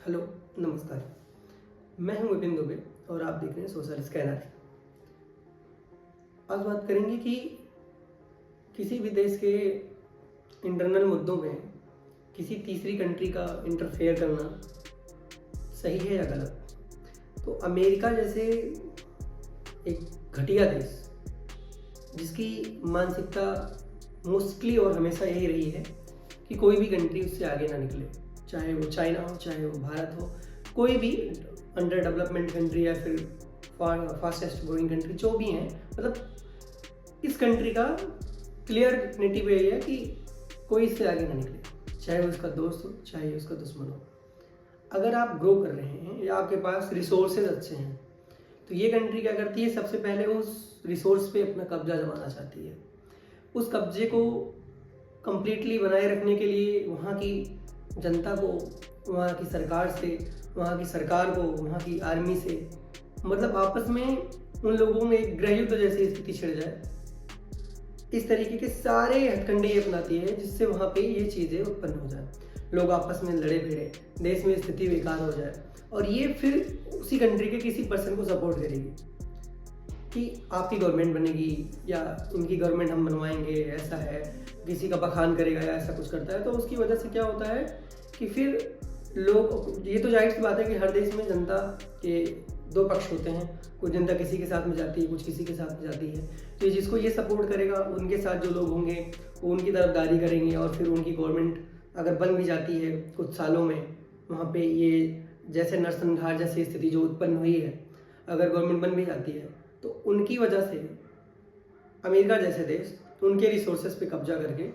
Hello, नमस्कार। मैं हूं विपिन दुबे और आप देख रहे हैं सोशल स्कैनर। आज बात करेंगे कि किसी भी देश के इंटरनल मुद्दों में किसी तीसरी कंट्री का इंटरफेयर करना सही है या गलत। तो अमेरिका जैसे एक घटिया देश, जिसकी मानसिकता मोस्टली और हमेशा यही रही है कि कोई भी कंट्री उससे आगे ना निकले, चाहे वो चाइना हो, चाहे वो भारत हो, कोई भी अंडर डेवलपमेंट कंट्री या फिर फास्टेस्ट ग्रोइंग कंट्री जो भी हैं, मतलब इस कंट्री का क्लियर नेटिव यही है कि कोई इससे आगे ना निकले, चाहे वो उसका दोस्त हो, चाहे उसका दुश्मन हो। अगर आप ग्रो कर रहे हैं या आपके पास रिसोर्सेज अच्छे हैं, तो ये कंट्री क्या करती है, सबसे पहले उस रिसोर्स पे अपना कब्जा जमाना चाहती है। उस कब्जे को कंप्लीटली बनाए रखने के लिए वहाँ की जनता को, वहाँ की सरकार से, वहाँ की सरकार को, वहाँ की आर्मी से, मतलब आपस में उन लोगों में एक गृह युद्ध जैसी स्थिति छिड़ जाए। इस तरीके के सारे हथकंडे ये अपनाती है जिससे वहाँ पे ये चीज़ें उत्पन्न हो जाए, लोग आपस में लड़े भिड़े, देश में स्थिति बेकार हो जाए, और ये फिर उसी कंट्री के किसी पर्सन को सपोर्ट करेगी कि आपकी गवर्नमेंट बनेगी या इनकी गवर्नमेंट हम बनवाएंगे, ऐसा है, किसी का बखान करेगा या ऐसा कुछ करता है। तो उसकी वजह से क्या होता है कि फिर लोग, ये तो जाहिर सी बात है कि हर देश में जनता के दो पक्ष होते हैं, कुछ जनता किसी के साथ में जाती है, कुछ किसी के साथ में जाती है। तो ये जिसको ये सपोर्ट करेगा, उनके साथ जो लोग होंगे वो उनकी तरफदारी करेंगे, और फिर उनकी गवर्नमेंट अगर बन भी जाती है कुछ सालों में, वहाँ पे ये जैसे नरसंहार जैसी स्थिति जो उत्पन्न हुई है, अगर गवर्नमेंट बन भी जाती है तो उनकी वजह से अमेरिका जैसे देश उनके रिसोर्सेज पे कब्जा करके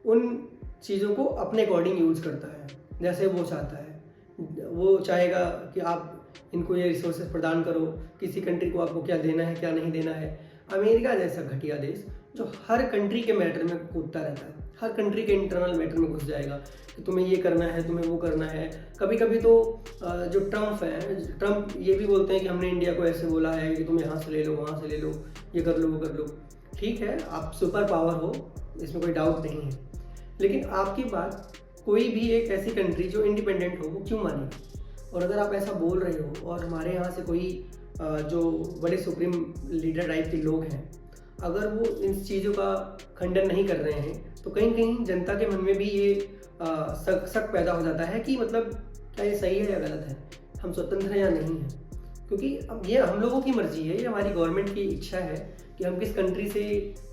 उन चीज़ों को अपने अकॉर्डिंग यूज करता है जैसे वो चाहता है। वो चाहेगा कि आप इनको ये रिसोर्सेज प्रदान करो, किसी कंट्री को आपको क्या देना है, क्या नहीं देना है। अमेरिका जैसा घटिया देश जो हर कंट्री के मैटर में कूदता रहता है, हर कंट्री के इंटरनल मैटर में घुस जाएगा कि तुम्हें ये करना है, तुम्हें वो करना है। कभी कभी तो जो ट्रम्प ये भी बोलते हैं कि हमने इंडिया को ऐसे बोला है कि तुम यहाँ से ले लो, वहाँ से ले लो, ये कर लो, वो कर लो। ठीक है, आप सुपर पावर हो, इसमें कोई डाउट नहीं है, लेकिन आपकी बात कोई भी एक ऐसी कंट्री जो इंडिपेंडेंट हो वो क्यों मानेगी। और अगर आप ऐसा बोल रहे हो और हमारे यहाँ से कोई जो बड़े सुप्रीम लीडर टाइप के लोग हैं, अगर वो इन चीज़ों का खंडन नहीं कर रहे हैं, तो कहीं कहीं जनता के मन में भी ये शक पैदा हो जाता है कि मतलब क्या ये सही है या गलत है, हम स्वतंत्र हैं या नहीं हैं। क्योंकि अब ये हम लोगों की मर्जी है, ये हमारी गवर्नमेंट की इच्छा है कि हम किस कंट्री से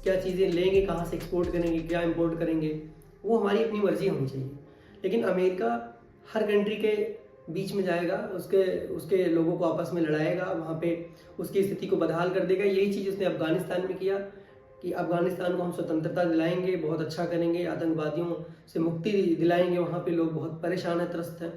क्या चीज़ें लेंगे, कहाँ से एक्सपोर्ट करेंगे, क्या इंपोर्ट करेंगे, वो हमारी अपनी मर्जी होनी चाहिए। लेकिन अमेरिका हर कंट्री के बीच में जाएगा, उसके उसके लोगों को आपस में लड़ाएगा, वहाँ पे उसकी स्थिति को बदहाल कर देगा। यही चीज़ उसने अफगानिस्तान में किया कि अफगानिस्तान को हम स्वतंत्रता दिलाएंगे, बहुत अच्छा करेंगे, आतंकवादियों से मुक्ति दिलाएंगे, वहाँ पे लोग बहुत परेशान हैं, त्रस्त हैं।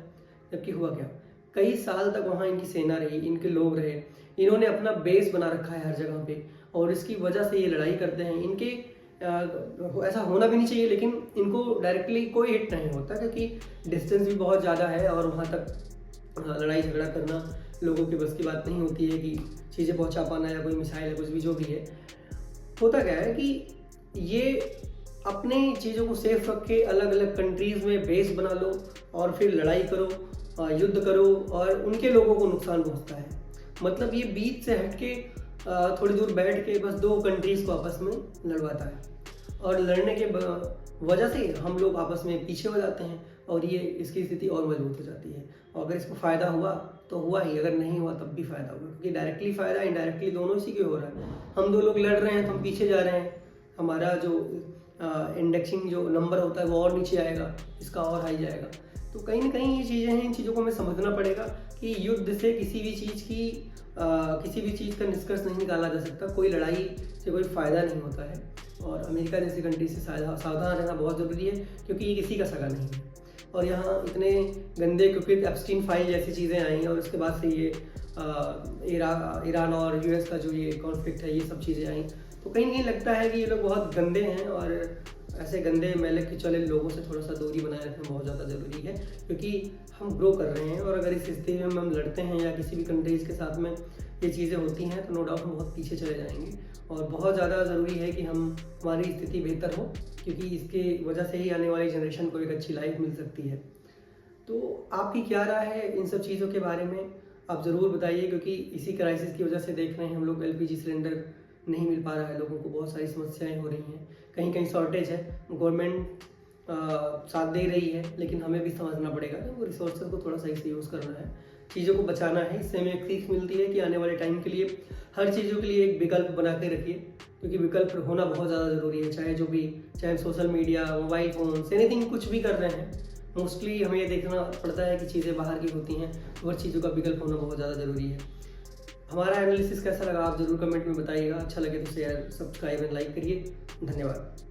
जबकि हुआ क्या, कई साल तक वहाँ इनकी सेना रही, इनके लोग रहे, इन्होंने अपना बेस बना रखा है हर जगह पे, और इसकी वजह से ये लड़ाई करते हैं। इनके ऐसा होना भी नहीं चाहिए, लेकिन इनको डायरेक्टली कोई हिट नहीं होता क्योंकि डिस्टेंस भी बहुत ज़्यादा है और वहाँ तक लड़ाई झगड़ा करना लोगों की बस की बात नहीं होती है कि चीज़ें पहुँचा पाना या कोई मिसाइल या कुछ भी जो भी है। होता क्या है कि ये अपने चीज़ों को सेफ रख के अलग अलग कंट्रीज़ में बेस बना लो और फिर लड़ाई करो, युद्ध करो, और उनके लोगों को नुकसान पहुँचता है। मतलब ये बीच से हट के थोड़ी दूर बैठ के बस दो कंट्रीज़ को आपस में लड़वाता है, और लड़ने के वजह से हम लोग आपस में पीछे हो जाते हैं और ये इसकी स्थिति और मजबूत हो जाती है। और अगर इसको फ़ायदा हुआ तो हुआ ही, अगर नहीं हुआ तब भी फ़ायदा होगा, क्योंकि डायरेक्टली फ़ायदा इनडायरेक्टली दोनों इसी के हो रहा है। हम दो लोग लड़ रहे हैं तो हम पीछे जा रहे हैं, हमारा जो इंडेक्सिंग जो नंबर होता है वो और नीचे आएगा, इसका और हाई जाएगा। तो कहीं ना कहीं ये चीज़ें हैं, इन चीज़ों को हमें समझना पड़ेगा कि युद्ध से किसी भी चीज़ का निष्कर्ष नहीं निकाला जा सकता, कोई लड़ाई से कोई फ़ायदा नहीं होता है। और अमेरिका जैसी कंट्री से सावधान रहना बहुत ज़रूरी है, क्योंकि ये किसी का सगा नहीं है। और यहाँ इतने गंदे, क्योंकि एप्स्टीन फाइल जैसी चीज़ें आई और उसके बाद से ये ईरान और यूएस का जो ये कॉन्फ्लिक्ट है, ये सब चीज़ें आई, तो कहीं कहीं लगता है कि ये लोग बहुत गंदे हैं, और ऐसे गंदे मैले खिंचौले लोगों से थोड़ा सा दूरी बनाए रखना बहुत ज़्यादा ज़रूरी है, क्योंकि हम ग्रो कर रहे हैं। और अगर इस स्थिति में हम लड़ते हैं या किसी भी कंट्रीज़ के साथ में ये चीज़ें होती हैं, तो नो डाउट हम बहुत पीछे चले जाएंगे। और बहुत ज़्यादा ज़रूरी है कि हमारी स्थिति बेहतर हो, क्योंकि इसके वजह से ही आने वाली जनरेशन को एक अच्छी लाइफ मिल सकती है। तो आपकी क्या राय है इन सब चीज़ों के बारे में, आप ज़रूर बताइए, क्योंकि इसी क्राइसिस की वजह से देख रहे हैं हम लोग एलपीजी सिलेंडर नहीं मिल पा रहा है, लोगों को बहुत सारी समस्याएं हो रही हैं, कहीं कहीं शॉर्टेज है, गवर्नमेंट साथ दे रही है, लेकिन हमें भी समझना पड़ेगा कि वो रिसोर्सेज को थोड़ा सही से यूज़ करना है, चीज़ों को बचाना है। इससे हमें एक सीख मिलती है कि आने वाले टाइम के लिए हर चीज़ों के लिए एक विकल्प बना के रखिए, क्योंकि विकल्प होना बहुत ज़्यादा ज़रूरी है। चाहे social media, mobile phone, anything कुछ भी कर रहे हैं, मोस्टली हमें ये देखना पड़ता है कि चीज़ें बाहर की होती हैं, तो हर चीज़ों का विकल्प होना बहुत ज़्यादा ज़रूरी है। हमारा एनालिसिस कैसा लगा आप ज़रूर कमेंट में बताइएगा। अच्छा लगे तो शेयर, सब्सक्राइब एंड लाइक करिए। धन्यवाद।